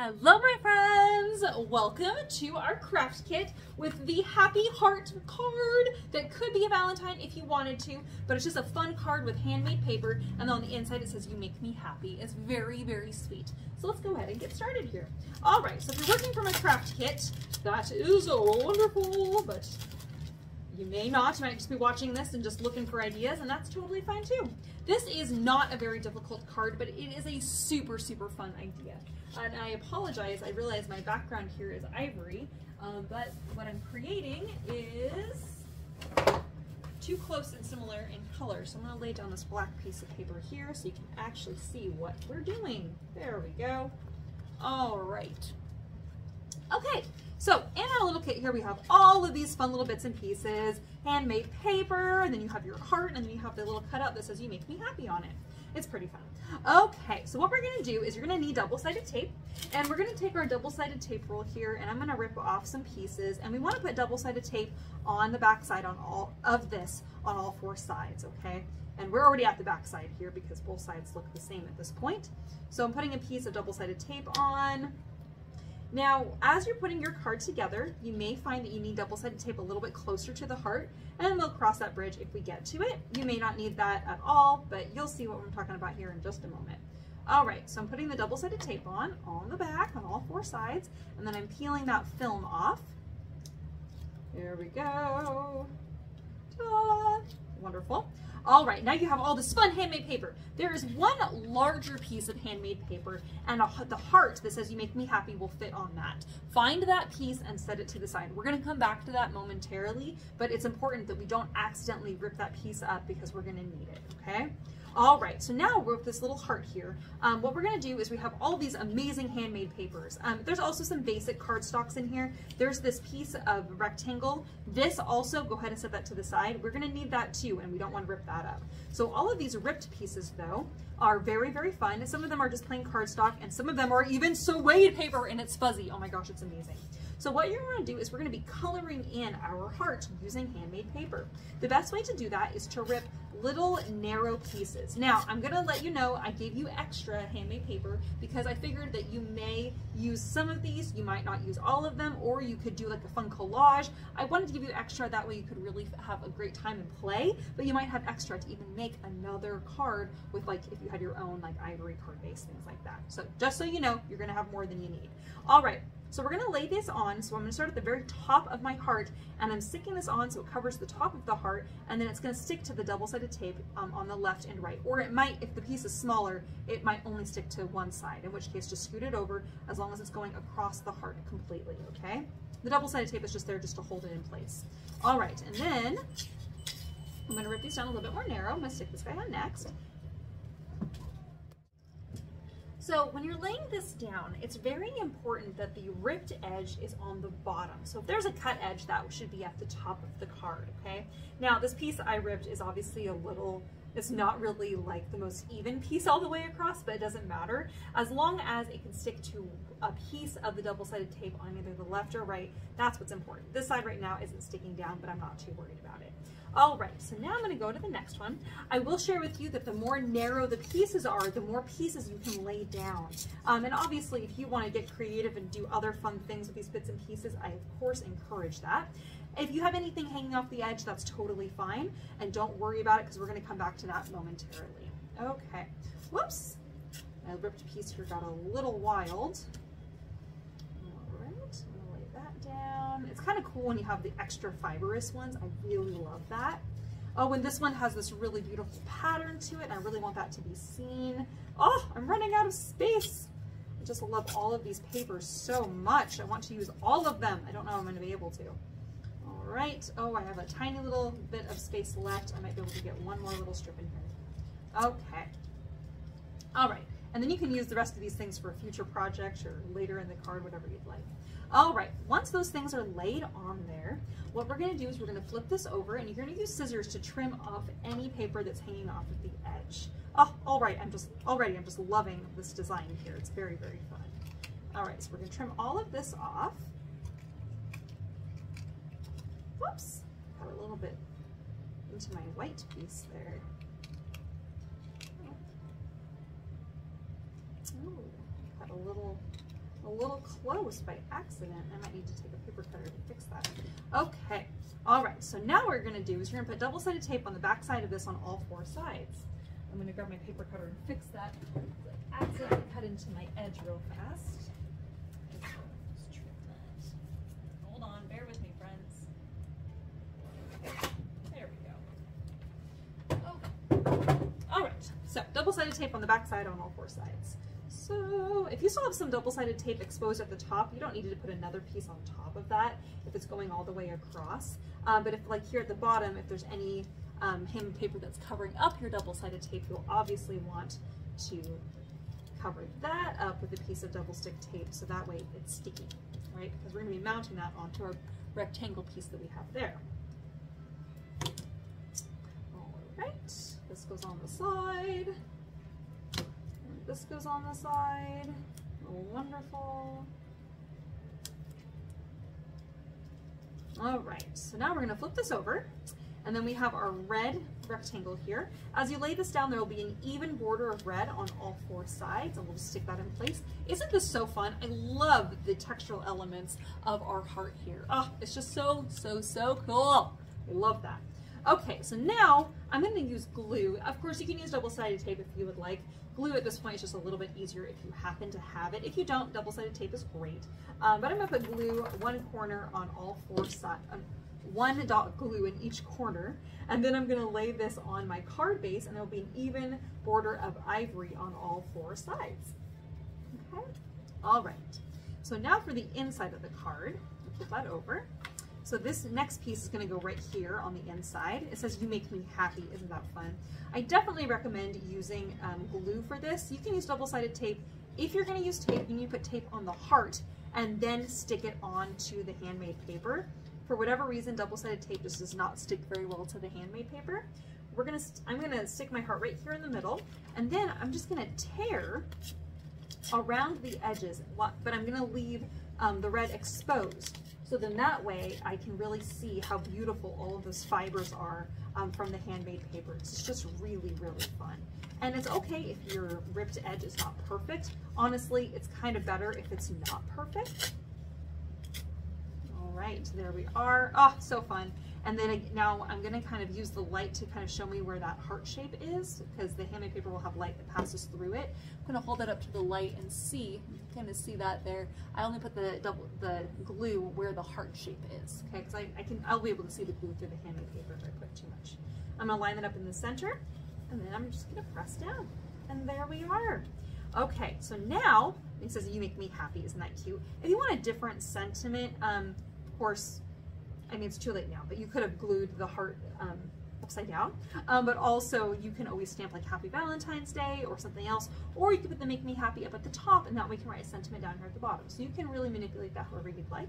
Hello my friends! Welcome to our craft kit with the happy heart card that could be a Valentine if you wanted to, but it's just a fun card with handmade paper, and on the inside it says you make me happy. It's very, very sweet. So let's go ahead and get started here. Alright, so if you're working from a craft kit, that is wonderful, but you may not. You might just be watching this and just looking for ideas, and that's totally fine too. This is not a very difficult card, but it is a super, super fun idea. And I apologize, I realize my background here is ivory, but what I'm creating is too close and similar in color. So I'm going to lay down this black piece of paper here so you can actually see what we're doing. There we go. All right. Okay, so in our little kit here we have all of these fun little bits and pieces, handmade paper, and then you have your heart, and then you have the little cutout that says you make me happy on it. It's pretty fun. Okay, so what we're going to do is you're going to need double-sided tape, and we're going to take our double-sided tape roll here, and I'm going to rip off some pieces, and we want to put double-sided tape on the back side on all of this, on all four sides, okay? And we're already at the back side here because both sides look the same at this point. So I'm putting a piece of double-sided tape on. Now, as you're putting your card together, you may find that you need double-sided tape a little bit closer to the heart, and we'll cross that bridge if we get to it. You may not need that at all, but you'll see what we're talking about here in just a moment. All right, so I'm putting the double-sided tape on the back, on all four sides, and then I'm peeling that film off. There we go. Ta-da! Wonderful. All right, now you have all this fun handmade paper. There is one larger piece of handmade paper, and the heart that says you make me happy will fit on that. Find that piece and set it to the side. We're gonna come back to that momentarily, but it's important that we don't accidentally rip that piece up because we're gonna need it, okay? All right, so now we're with this little heart here. What we're gonna do is we have all these amazing handmade papers. There's also some basic cardstocks in here. There's this piece of rectangle. This also, go ahead and set that to the side. We're gonna need that too, and we don't wanna rip that up. So all of these ripped pieces though are very, very fun. And some of them are just plain cardstock, and some of them are even suede paper and it's fuzzy. Oh my gosh, it's amazing. So what you're gonna do is we're gonna be coloring in our heart using handmade paper. The best way to do that is to rip little narrow pieces. Now, I'm gonna let you know I gave you extra handmade paper because I figured that you may use some of these, you might not use all of them, or you could do like a fun collage. I wanted to give you extra, that way you could really have a great time and play, but you might have extra to even make another card with, like, if you had your own like ivory card base, things like that. So just so you know, you're gonna have more than you need. All right. So we're gonna lay this on, so I'm gonna start at the very top of my heart, and I'm sticking this on so it covers the top of the heart, and then it's gonna stick to the double-sided tape on the left and right. Or it might, if the piece is smaller, it might only stick to one side, in which case just scoot it over as long as it's going across the heart completely, okay? The double-sided tape is just there just to hold it in place. All right, and then I'm gonna rip these down a little bit more narrow. I'm gonna stick this guy on next. So when you're laying this down, it's very important that the ripped edge is on the bottom. So if there's a cut edge, that should be at the top of the card, okay? Now this piece I ripped is obviously a little, it's not really like the most even piece all the way across, but it doesn't matter. As long as it can stick to a piece of the double-sided tape on either the left or right, that's what's important. This side right now isn't sticking down, but I'm not too worried about it. All right, so now I'm going to go to the next one. I will share with you that the more narrow the pieces are, the more pieces you can lay down. And obviously, if you want to get creative and do other fun things with these bits and pieces, I of course encourage that. If you have anything hanging off the edge, that's totally fine. And don't worry about it because we're going to come back to that momentarily. Okay, whoops. My ripped piece here got a little wild. Down. It's kind of cool when you have the extra fibrous ones. I really love that. Oh, and this one has this really beautiful pattern to it, and I really want that to be seen. Oh, I'm running out of space. I just love all of these papers so much. I want to use all of them. I don't know if I'm going to be able to. All right. Oh, I have a tiny little bit of space left. I might be able to get one more little strip in here. Okay. All right. And then you can use the rest of these things for a future project or later in the card, whatever you'd like. All right, once those things are laid on there, what we're gonna do is we're gonna flip this over, and you're gonna use scissors to trim off any paper that's hanging off of the edge. Oh, all right, I'm just loving this design here. It's very, very fun. All right, so we're gonna trim all of this off. Whoops, got a little bit into my white piece there. Oh, got a little a little close by accident. I might need to take a paper cutter to fix that. Okay, all right, so now what we're gonna do is you're gonna put double-sided tape on the back side of this on all 4 sides. I'm gonna grab my paper cutter and fix that. I accidentally cut into my edge real fast. Just trim that. Hold on, bear with me, friends. There we go. Okay. All right, so double-sided tape on the back side on all 4 sides. So if you still have some double-sided tape exposed at the top, you don't need to put another piece on top of that if it's going all the way across. But if, like here at the bottom, if there's any handmade paper that's covering up your double-sided tape, you'll obviously want to cover that up with a piece of double stick tape so that way it's sticky, right? Because we're going to be mounting that onto our rectangle piece that we have there. All right, this goes on the side. This goes on the side. Wonderful. All right, so now we're going to flip this over, and then we have our red rectangle here. As you lay this down, there will be an even border of red on all 4 sides, and we'll just stick that in place. Isn't this so fun? I love the textural elements of our heart here. Oh, it's just so, so, so cool. I love that. Okay, so now I'm going to use glue. Of course, you can use double-sided tape if you would like. Glue at this point is just a little bit easier if you happen to have it. If you don't, double-sided tape is great. But I'm going to put glue 1 corner on all 4 sides, 1 dot glue in each corner, and then I'm going to lay this on my card base, and there will be an even border of ivory on all 4 sides. Okay? All right. So now for the inside of the card, flip that over. So this next piece is going to go right here on the inside. It says, "You make me happy." Isn't that fun? I definitely recommend using glue for this. You can use double-sided tape. If you're going to use tape, you need to put tape on the heart and then stick it onto the handmade paper. For whatever reason, double-sided tape just does not stick very well to the handmade paper. I'm going to stick my heart right here in the middle, and then I'm just going to tear around the edges, but I'm going to leave the red exposed. So then that way I can really see how beautiful all of those fibers are from the handmade paper. It's just really, really fun. And it's okay if your ripped edge is not perfect. Honestly, it's kind of better if it's not perfect. All right, there we are. Oh, so fun. And then now I'm gonna kind of use the light to kind of show me where that heart shape is, because the handmade paper will have light that passes through it. I'm gonna hold that up to the light and see, kind of see that there. I only put the glue where the heart shape is, okay? Because I'll be able to see the glue through the handmade paper if I put too much. I'm gonna line it up in the center, and then I'm just gonna press down. And there we are. Okay, so now, it says, "You make me happy." Isn't that cute? If you want a different sentiment, of course, I mean, it's too late now, but you could have glued the heart upside down. But also, you can always stamp like "Happy Valentine's Day" or something else, or you could put the "Make Me Happy" up at the top, and that way you can write a sentiment down here at the bottom. So you can really manipulate that however you'd like.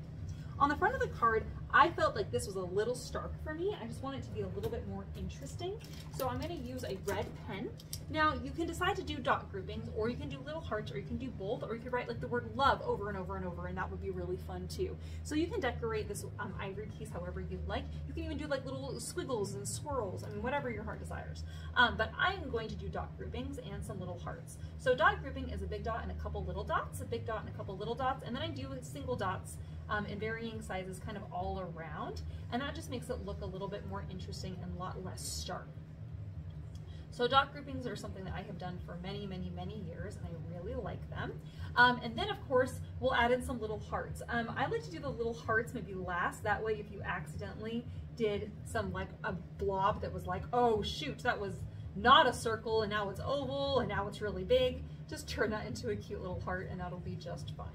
On the front of the card, I felt like this was a little stark for me. I just want it to be a little bit more interesting. So I'm going to use a red pen. Now, you can decide to do dot groupings, or you can do little hearts, or you can do both, or you could write like the word "love" over and over and over, and that would be really fun too. So you can decorate this ivory piece however you'd like. You can even do like little squiggles and swirls, I mean, whatever your heart desires. But I'm going to do dot groupings and some little hearts. So dot grouping is a big dot and a couple little dots, a big dot and a couple little dots, and then I do single dots in varying sizes kind of all around, and that just makes it look a little bit more interesting and a lot less stark. So dot groupings are something that I have done for many, many, many years, and I really like them. And then of course, we'll add in some little hearts. I like to do the little hearts maybe last, that way if you accidentally did some like a blob that was like, "Oh shoot, that was not a circle and now it's oval and now it's really big," just turn that into a cute little heart and that'll be just fine.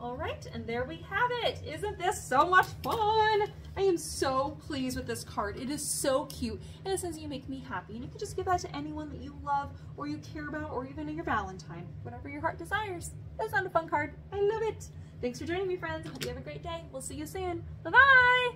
All right, and there we have it. Isn't this so much fun? I am so pleased with this card. It is so cute, and it says, "You make me happy," and you can just give that to anyone that you love or you care about, or even your Valentine, whatever your heart desires. That's not a fun card. I love it. Thanks for joining me, friends. I hope you have a great day. We'll see you soon. Bye-bye.